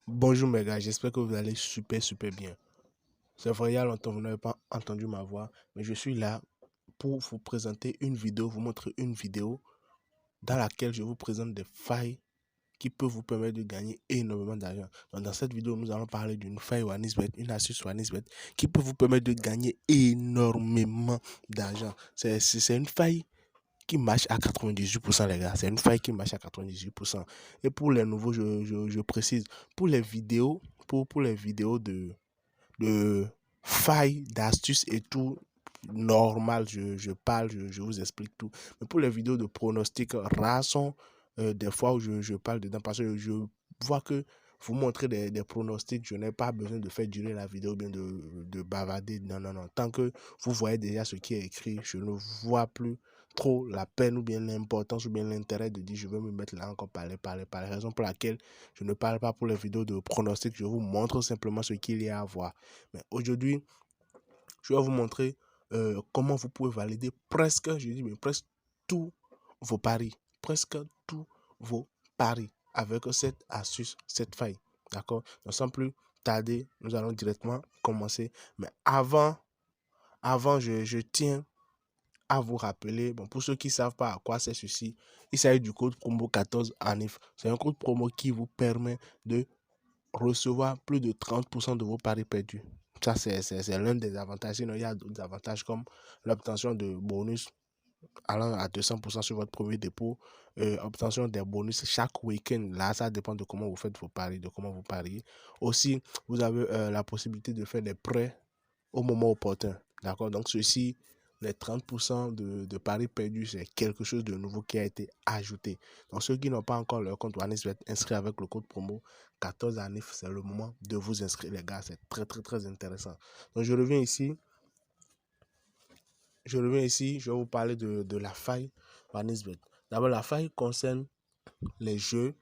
Bonjour mes gars, j'espère que vous allez super bien. C'est vrai, il y a longtemps vous n'avez pas entendu ma voix, mais je suis là pour vous présenter une vidéo, vous montrer une vidéo dans laquelle je vous présente des failles qui peuvent vous permettre de gagner énormément d'argent. Donc dans cette vidéo, nous allons parler d'une faille OneXBet, une astuce OneXBet qui peut vous permettre de gagner énormément d'argent. C'est une faille qui marche à 98% les gars. C'est une faille qui marche à 98%. Et pour les nouveaux, je précise, pour les vidéos, pour les vidéos de failles, d'astuces et tout, normal, je parle, je vous explique tout. Mais pour les vidéos de pronostics, rares sont des fois où je parle dedans parce que je vois que vous montrez des pronostics, je n'ai pas besoin de faire durer la vidéo, bien de bavarder. Non, non, non. Tant que vous voyez déjà ce qui est écrit, je ne vois plus trop la peine ou bien l'importance ou bien l'intérêt de dire je vais me mettre là encore par la raison pour laquelle je ne parle pas pour les vidéos de pronostics, je vous montre simplement ce qu'il y a à voir. Mais aujourd'hui, je vais vous montrer comment vous pouvez valider presque, je dis mais presque tous vos paris, presque tous vos paris avec cette astuce, cette faille. D'accord? Donc sans plus tarder, nous allons directement commencer. Mais avant je tiens à vous rappeler, bon, pour ceux qui ne savent pas à quoi c'est ceci, il s'agit du code promo 14 ANIF. C'est un code promo qui vous permet de recevoir plus de 30% de vos paris perdus. Ça, c'est l'un des avantages. Sinon, il y a d'autres avantages comme l'obtention de bonus allant à 200% sur votre premier dépôt, obtention des bonus chaque week-end. Là, ça dépend de comment vous faites vos paris, de comment vous pariez. Aussi, vous avez la possibilité de faire des prêts au moment opportun. D'accord? Donc, ceci, les 30% de paris perdus, c'est quelque chose de nouveau qui a été ajouté. Donc, ceux qui n'ont pas encore leur compte OneXBet inscrit avec le code promo 14 ANIF, c'est le moment de vous inscrire, les gars. C'est très intéressant. Donc, je reviens ici. Je vais vous parler de la faille OneXBet. D'abord, la faille concerne les jeux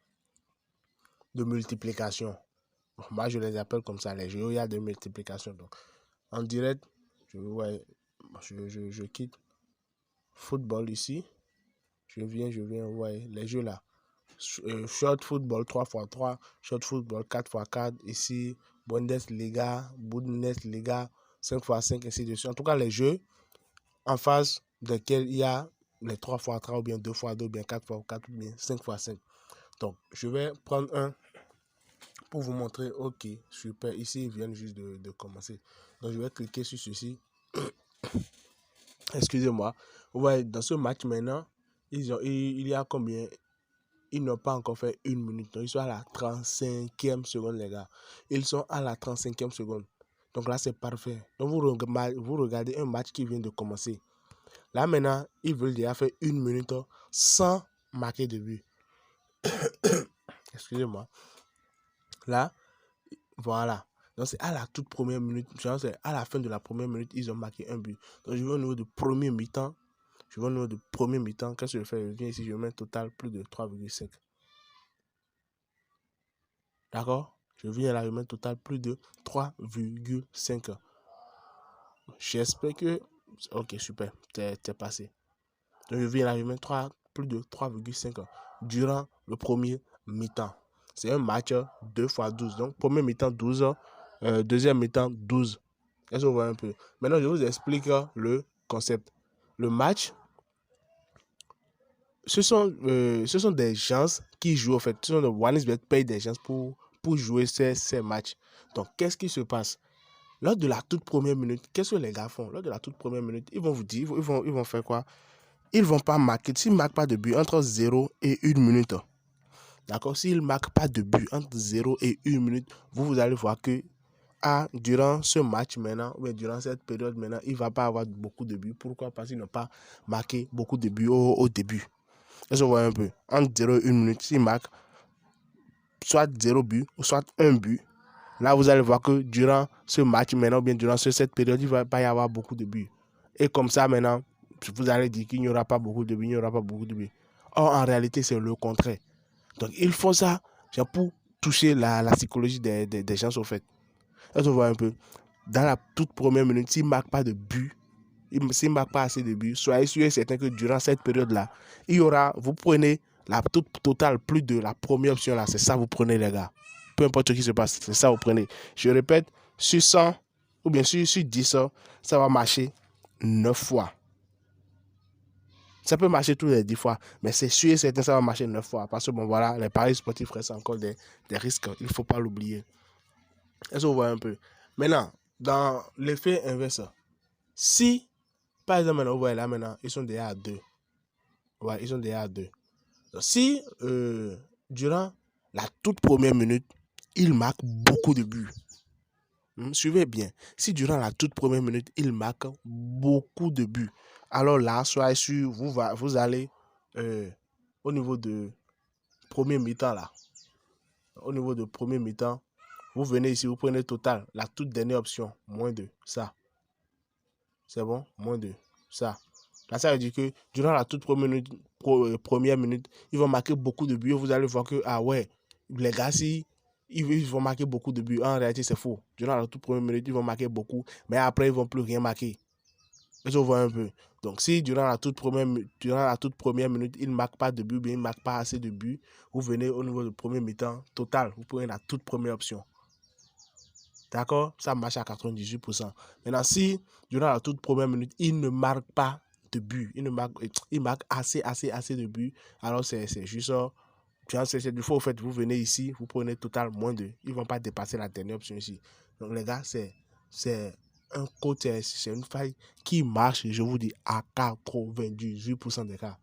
de multiplication. Bon, moi, je les appelle comme ça, les jeux où il y a de multiplication. Donc, en direct, je quitte football ici. Je viens, ouais, les jeux là. Short football 3x3, short football 4x4, ici, Bundesliga, 5x5, ainsi de suite. En tout cas, les jeux en phase desquels il y a les 3x3 ou bien 2x2 ou bien 4x4 ou bien 5x5. Donc, je vais prendre un pour vous montrer. Ok, super. Ici, ils viennent juste de commencer. Donc, je vais cliquer sur ceci. Excusez-moi. Vous voyez, dans ce match maintenant, il y a combien? Ils n'ont pas encore fait une minute. Donc, ils sont à la 35e seconde, les gars. Ils sont à la 35e seconde. Donc là, c'est parfait. Donc, vous regardez un match qui vient de commencer. Là, maintenant, ils veulent déjà faire une minute sans marquer de but. Excusez-moi. Là, voilà. Donc, c'est à la toute première minute. C'est à la fin de la première minute, ils ont marqué un but. Donc, je vais au niveau du premier mi-temps. Qu'est-ce que je fais? Je viens ici, je mets un total plus de 3,5. D'accord? Je viens là, je mets un total plus de 3,5. J'espère que... Ok, super. C'est passé. Donc, je viens là, je mets plus de 3,5 durant le premier mi-temps. C'est un match 2x12. Donc, premier mi-temps 12, deuxième mi-temps 12. Est-ce que vous voyez un peu? Maintenant, je vous explique le concept. Le match, ce sont des gens qui jouent, en fait. Ce sont des OneXBet paye des gens pour jouer ces matchs. Donc, qu'est-ce qui se passe? Lors de la toute première minute, qu'est-ce que les gars font? Lors de la toute première minute, ils vont vous dire, ils vont faire quoi? Ils ne vont pas marquer. S'ils ne marquent pas de but entre 0 et 1 minute, d'accord? S'ils ne marquent pas de but entre 0 et 1 minute, vous allez voir que durant ce match maintenant, ou durant cette période maintenant, il ne va pas avoir beaucoup de buts. Pourquoi? Parce qu'ils n'ont pas marqué beaucoup de buts au début. Est-ce que vous voyez un peu? Entre 0 et 1 minute, s'ils marquent soit 0 but, ou soit 1 but, là, vous allez voir que durant ce match maintenant, ou bien durant cette période, il ne va pas y avoir beaucoup de buts. Et comme ça, maintenant, vous allez dire qu'il n'y aura pas beaucoup de buts, il n'y aura pas beaucoup de buts. Or, en réalité, c'est le contraire. Donc, il faut ça pour toucher la psychologie des gens, au fait. Est-ce que vous voyez un peu? Dans la toute première minute, s'il ne marque pas de but, s'il ne marque pas assez de buts, soyez sûr et certain que durant cette période-là, il y aura, vous prenez la toute totale plus de la première option là, c'est ça, vous prenez les gars. peu importe ce qui se passe. C'est ça, vous prenez. Je répète, sur 100 ou bien sur 10, ça va marcher 9 fois. Ça peut marcher tous les 10 fois, mais c'est sûr et certain, ça va marcher 9 fois. Parce que, bon, voilà, les paris sportifs restent encore des risques. Il ne faut pas l'oublier. Est-ce que vous voyez un peu? Maintenant, dans l'effet inverse, si, par exemple, maintenant, vous voyez là, maintenant, ils sont déjà à 2. Ouais, ils sont déjà à 2. Donc, si, durant la toute première minute, ils marquent beaucoup de buts, suivez bien. Si durant la toute première minute, il marque beaucoup de buts, alors là, soyez sûr, vous allez au niveau de premier mi-temps là. Au niveau de premier mi-temps, vous venez ici, vous prenez total, la toute dernière option, moins de ça. C'est bon? Moins de ça. Là, ça veut dire que durant la toute première minute, ils vont marquer beaucoup de buts. Vous allez voir que, ah ouais, les gars, si ils vont marquer beaucoup de buts. En réalité, c'est faux. Durant la toute première minute, ils vont marquer beaucoup, mais après, ils ne vont plus rien marquer. Est-ce que vous voyez un peu? Donc, si durant la toute première minute, ils ne marquent pas de buts, bien ils ne marquent pas assez de buts, vous venez au niveau du premier mi-temps total. Vous prenez la toute première option. D'accord? Ça marche à 98%. Maintenant, si durant la toute première minute, il ne marque pas de but, il marque assez de buts, alors c'est juste ça. C'est du faux. En fait, vous venez ici, vous prenez total moins de. Ils ne vont pas dépasser la dernière option ici. Donc, les gars, c'est un code, c'est une faille qui marche, je vous dis, à 98% des cas.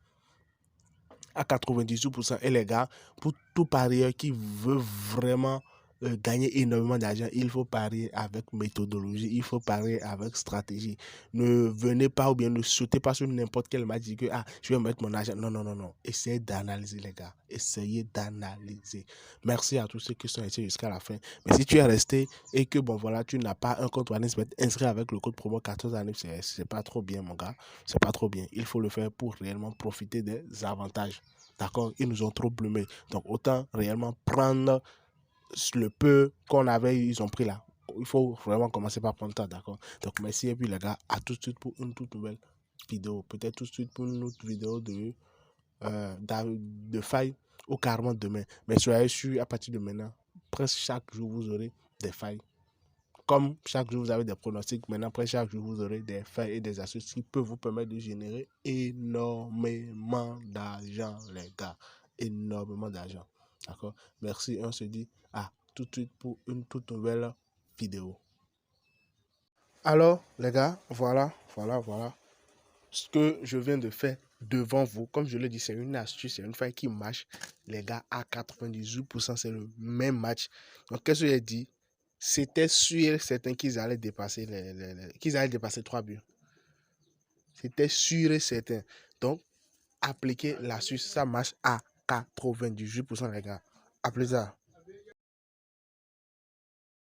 À 98%. Et les gars, pour tout parieur qui veut vraiment gagner énormément d'argent, il faut parier avec méthodologie, il faut parier avec stratégie. Ne venez pas ou bien ne sautez pas sur n'importe quel match et que je vais mettre mon argent. Non, non, non, non. Essayez d'analyser, les gars. Essayez d'analyser. Merci à tous ceux qui sont restés jusqu'à la fin. Mais si tu es resté et que, bon, voilà, tu n'as pas un compte OneXBet inscrit avec le code promo 14 années, c'est pas trop bien, mon gars. C'est pas trop bien. Il faut le faire pour réellement profiter des avantages. D'accord? Ils nous ont trop plumé. Donc, autant réellement prendre le peu qu'on avait, ils ont pris là. Il faut vraiment commencer par prendre ça, d'accord? Donc, merci. Et puis, les gars, à tout de suite pour une toute nouvelle vidéo. Peut-être tout de suite pour une autre vidéo de failles ou carrément demain. Mais soyez sûr, à partir de maintenant, presque chaque jour, vous aurez des failles. Comme chaque jour, vous avez des pronostics, maintenant, après chaque jour, vous aurez des failles et des astuces qui peuvent vous permettre de générer énormément d'argent, les gars. Énormément d'argent. D'accord? Merci. On se dit à tout de suite pour une toute nouvelle vidéo. Alors, les gars, voilà. Ce que je viens de faire devant vous, comme je l'ai dit, c'est une astuce, c'est une faille qui marche. Les gars, à 98%, c'est le même match. Donc, qu'est-ce que j'ai dit? C'était sûr et certain qu'ils allaient dépasser qu'ils allaient dépasser 3 buts. C'était sûr et certain. Donc, appliquez l'astuce, ça marche à 98%, les gars. À plus tard.